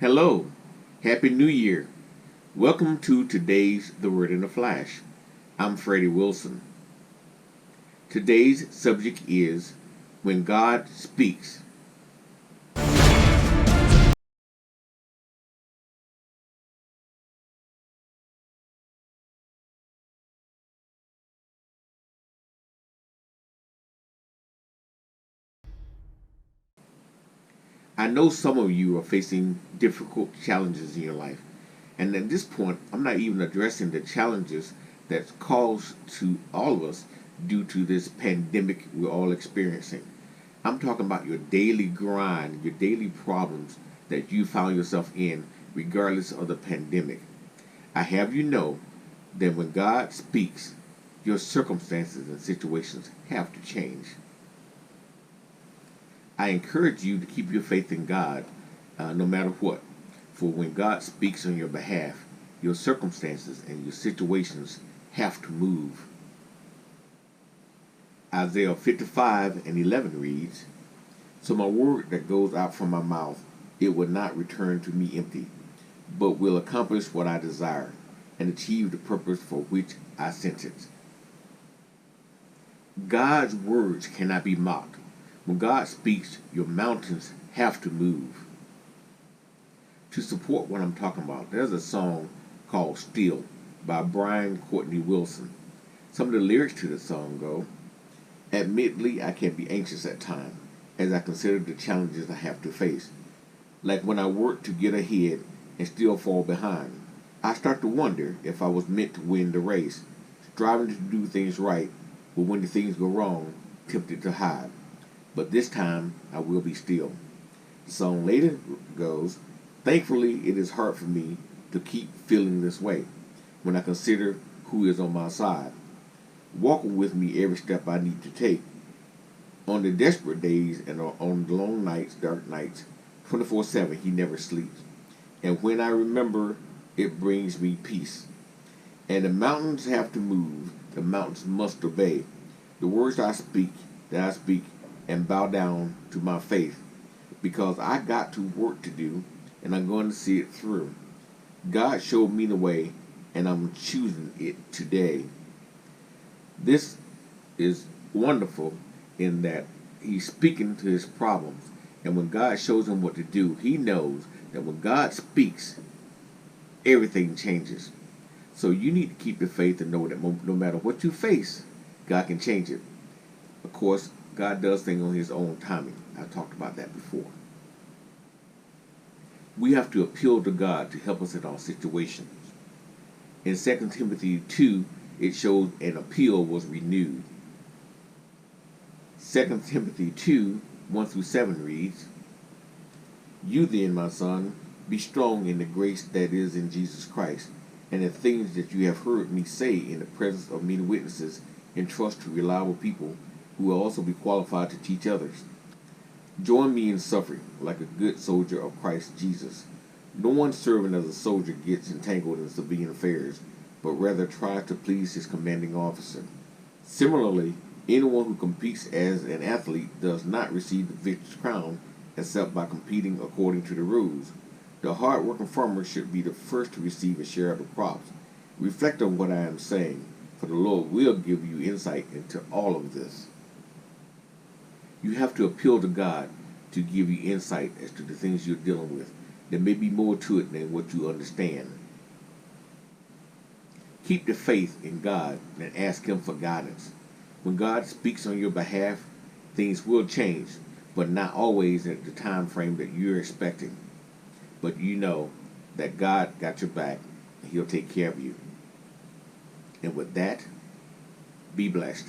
Hello, Happy New Year. Welcome to today's The Word in a Flash. I'm Freddie Wilson. Today's subject is When God Speaks. I know some of you are facing difficult challenges in your life, and at this point, I'm not even addressing the challenges that's caused to all of us due to this pandemic we're all experiencing. I'm talking about your daily grind, your daily problems that you found yourself in regardless of the pandemic. I have you know that when God speaks, your circumstances and situations have to change. I encourage you to keep your faith in God no matter what. For when God speaks on your behalf, your circumstances and your situations have to move. Isaiah 55:11 reads, So my word that goes out from my mouth, it will not return to me empty, but will accomplish what I desire and achieve the purpose for which I sent it. God's words cannot be mocked. When God speaks, your mountains have to move. To support what I'm talking about, there's a song called Still by Brian Courtney Wilson. Some of the lyrics to the song go, Admittedly, I can be anxious at times as I consider the challenges I have to face. Like when I work to get ahead and still fall behind. I start to wonder if I was meant to win the race, striving to do things right, but when the things go wrong, tempted to hide. But this time, I will be still. The song later goes, Thankfully, it is hard for me to keep feeling this way when I consider who is on my side, walking with me every step I need to take. On the desperate days and on the long nights, dark nights, 24/7, he never sleeps. And when I remember, it brings me peace. And the mountains have to move, the mountains must obey. The words that I speak, and bow down to my faith, because I got to work to do, and I'm going to see it through. God showed me the way, and I'm choosing it today. This is wonderful in that he's speaking to his problems, and when God shows him what to do, he knows that when God speaks, everything changes. So you need to keep your faith and know that no matter what you face, God can change it. Of course, God does things on his own timing. I talked about that before. We have to appeal to God to help us in our situations. In 2 Timothy 2, it shows an appeal was renewed. 2 Timothy 2, 1-7 reads, You then, my son, be strong in the grace that is in Jesus Christ, and the things that you have heard me say in the presence of many witnesses, entrust to reliable people who will also be qualified to teach others. Join me in suffering like a good soldier of Christ Jesus. No one serving as a soldier gets entangled in civilian affairs, but rather tries to please his commanding officer. Similarly, anyone who competes as an athlete does not receive the victor's crown except by competing according to the rules. The hard-working farmer should be the first to receive a share of the crops. Reflect on what I am saying, for the Lord will give you insight into all of this. You have to appeal to God to give you insight as to the things you're dealing with. There may be more to it than what you understand. Keep the faith in God and ask him for guidance. When God speaks on your behalf, things will change, but not always at the time frame that you're expecting. But you know that God got your back and he'll take care of you. And with that, be blessed.